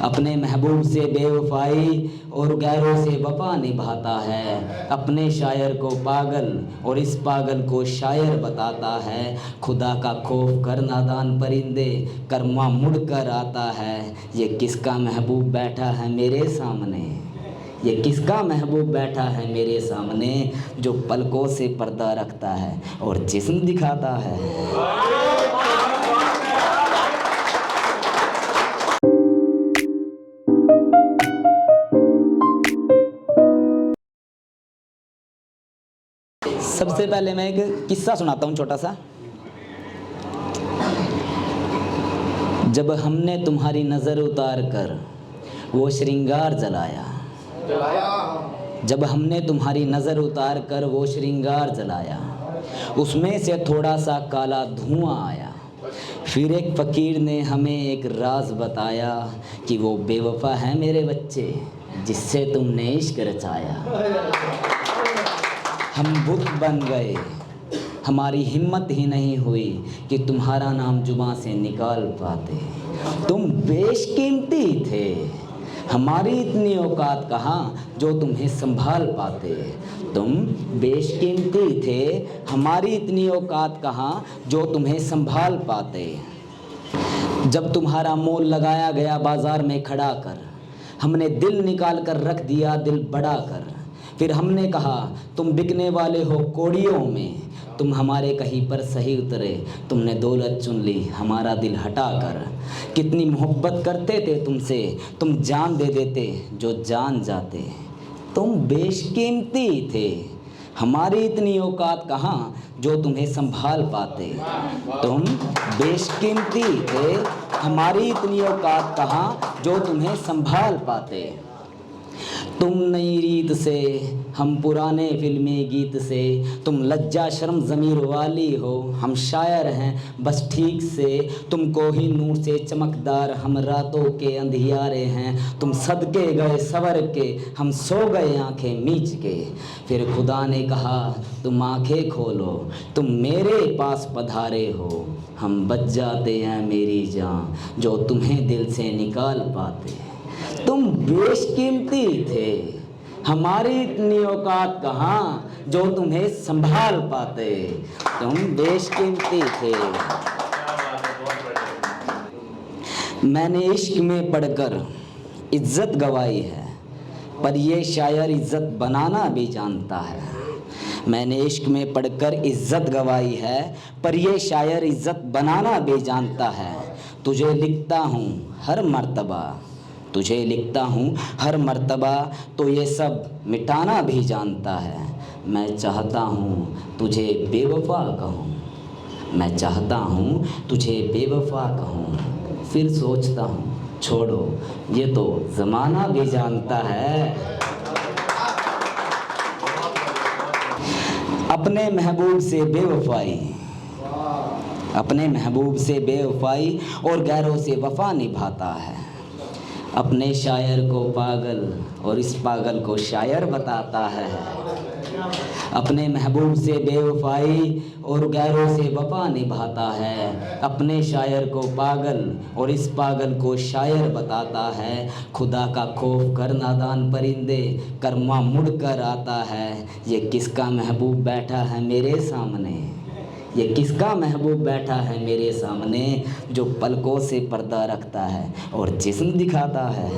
अपने महबूब से बेवफाई और गैरों से वफा निभाता है। अपने शायर को पागल और इस पागल को शायर बताता है। खुदा का खौफ कर नादान परिंदे कर्मा मुड़ कर आता है। ये किसका महबूब बैठा है मेरे सामने, ये किसका महबूब बैठा है मेरे सामने, जो पलकों से पर्दा रखता है और जिस्म दिखाता है। सबसे पहले मैं एक किस्सा सुनाता हूँ छोटा सा। जब हमने तुम्हारी नज़र उतार कर वो श्रृंगार जलाया, जब हमने तुम्हारी नज़र उतार कर वो श्रृंगार जलाया, उसमें से थोड़ा सा काला धुआं आया। फिर एक फ़कीर ने हमें एक राज बताया कि वो बेवफा है मेरे बच्चे जिससे तुमने इश्क रचाया। हम बुत बन गए, हमारी हिम्मत ही नहीं हुई कि तुम्हारा नाम जुबां से निकाल पाते। तुम बेशकीमती थे, हमारी इतनी औकात कहाँ जो तुम्हें संभाल पाते। तुम बेशकीमती थे, हमारी इतनी औकात कहाँ जो तुम्हें संभाल पाते। जब तुम्हारा मोल लगाया गया बाज़ार में खड़ा कर, हमने दिल निकाल कर रख दिया दिल बढ़ा कर। फिर हमने कहा तुम बिकने वाले हो कौड़ियों में, तुम हमारे कहीं पर सही उतरे, तुमने दौलत चुन ली हमारा दिल हटा कर। कितनी मोहब्बत करते थे तुमसे, तुम जान दे देते जो जान जाते। तुम बेशकीमती थे, हमारी इतनी औकात कहाँ जो तुम्हें संभाल पाते। तुम बेशकीमती थे, हमारी इतनी औकात कहाँ जो तुम्हें संभाल पाते। तुम नई रीत से, हम पुराने फिल्मी गीत से, तुम लज्जा शर्म ज़मीर वाली हो, हम शायर हैं बस ठीक से। तुम कोहिनूर से चमकदार, हम रातों के अंधियारे हैं। तुम सदके गए सवर के, हम सो गए आंखें मीच के। फिर खुदा ने कहा तुम आंखें खोलो, तुम मेरे पास पधारे हो। हम बच जाते हैं मेरी जान जो तुम्हें दिल से निकाल पाते। तुम बेशकीमती थे, हमारी इतनी औकात कहाँ जो तुम्हें संभाल पाते। तुम बेशकीमती थे। मैंने इश्क में पढ़कर इज्जत गवाई है, पर ये शायर इज्जत बनाना भी जानता है। मैंने इश्क में पढ़कर इज्जत गवाई है, पर ये शायर इज्जत बनाना भी जानता है। तुझे लिखता हूँ हर मर्तबा, तुझे लिखता हूँ हर मर्तबा, तो ये सब मिटाना भी जानता है। मैं चाहता हूँ तुझे बेवफा कहूँ, मैं चाहता हूँ तुझे बेवफा कहूँ। फिर सोचता हूँ छोड़ो ये तो ज़माना भी जानता है। अपने महबूब से बेवफाई, अपने महबूब से बेवफाई और गैरों से वफा निभाता है। अपने शायर को पागल और इस पागल को शायर बताता है। अपने महबूब से बेवफाई और गैरों से वफा निभाता है। अपने शायर को पागल और इस पागल को शायर बताता है। खुदा का खौफ कर नादान परिंदे कर्मा मुड़ कर आता है। ये किसका महबूब बैठा है मेरे सामने, ये किसका महबूब बैठा है मेरे सामने, जो पलकों से पर्दा रखता है और जिस्म दिखाता है।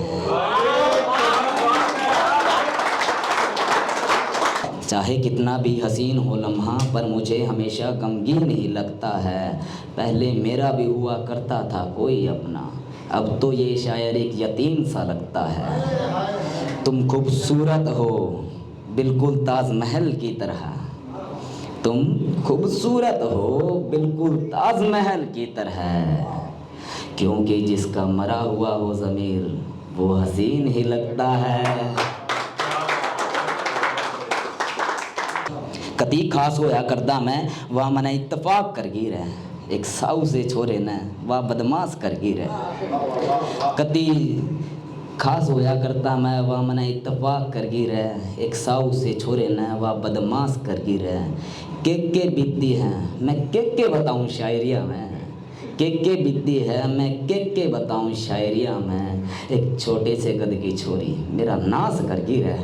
चाहे कितना भी हसीन हो लम्हा, पर मुझे हमेशा गमगीन ही लगता है। पहले मेरा भी हुआ करता था कोई अपना, अब तो ये शायर एक यतीम सा लगता है। तुम खूबसूरत हो बिल्कुल ताजमहल की तरह, तुम खूबसूरत हो बिल्कुल ताजमहल की तरह। क्योंकि जिसका मरा हुआ हो ज़मीर वो हसीन ही लगता है। कती खास होया करदा मैं वह मने इत्तफाक कर गी रहे, एक साऊ से छोरे ने वह बदमाश कर गी रहे। कती खास होया करता मैं वह मने इत्तफाक कर गी रहे, एक साऊ से छोरे ने वह बदमाश कर गी रहे। के बीतती हैं मैं के बताऊं शायरिया में, के बीती है, मैं के बताऊं शायरिया में। एक छोटे से कद की छोरी मेरा नाश कर गिर है।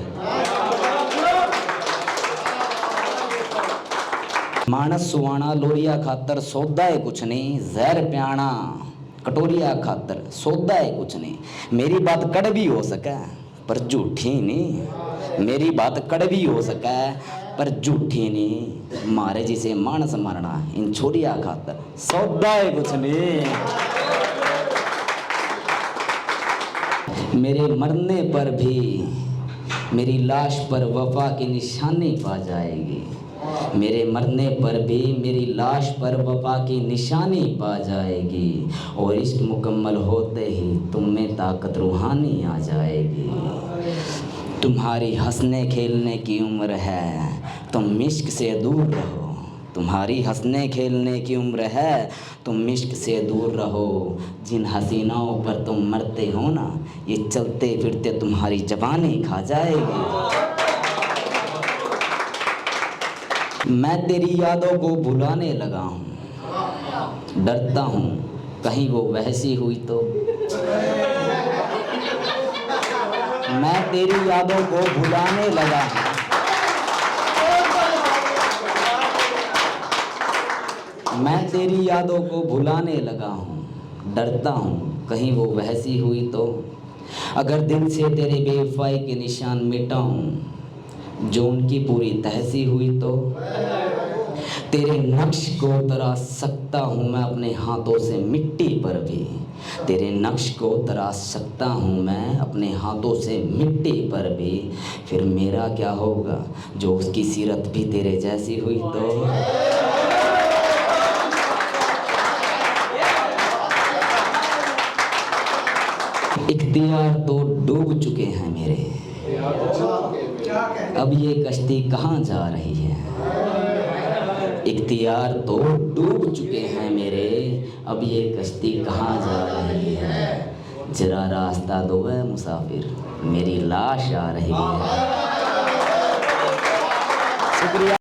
मानस सुवाना लोरिया खातर सौदा है कुछ नहीं, जहर प्याना कटोरिया खातर सौदा है कुछ नहीं। मेरी बात कड़वी हो सके पर झूठी नहीं, मेरी बात कड़वी हो सके पर झूठी नहीं। मारे जिसे मानस मारना इन छोरिया खातर सौदा है कुछ नहीं। मेरे मरने पर भी मेरी लाश पर वफा की निशानी पा जाएगी। मेरे मरने पर भी मेरी लाश पर वफा की निशानी पा जाएगी। और इश्क मुकम्मल होते ही तुम में ताकत रूहानी आ जाएगी। तुम्हारी हंसने खेलने की उम्र है, तुम इश्क से दूर रहो। तुम्हारी हंसने खेलने की उम्र है, तुम इश्क से दूर रहो। जिन हसीनाओं पर तुम मरते हो ना, ये चलते फिरते तुम्हारी जवानी खा जाएगी। मैं तेरी यादों को भुलाने लगा हूँ, डरता हूँ कहीं वो वैसी हुई तो। मैं तेरी यादों को भुलाने लगा हूँ, मैं तेरी यादों को भुलाने लगा हूँ, डरता हूँ कहीं वो वैसी हुई तो। अगर दिल से तेरे बेवफाई के निशान मिटाऊँ, जो उनकी पूरी तहसी हुई तो। तेरे नक्श को तराश सकता हूँ मैं अपने हाथों से मिट्टी पर भी। तेरे नक्श को तराश सकता हूँ मैं अपने हाथों से मिट्टी पर भी। फिर मेरा क्या होगा जो उसकी सीरत भी तेरे जैसी हुई तो। इख्तियार तो डूब चुके हैं मेरे, अब ये कश्ती कहाँ जा रही है। इख्तियार तो डूब चुके हैं मेरे, अब ये कश्ती कहाँ जा रही है। जरा रास्ता दो है मुसाफिर, मेरी लाश आ रही है। शुक्रिया।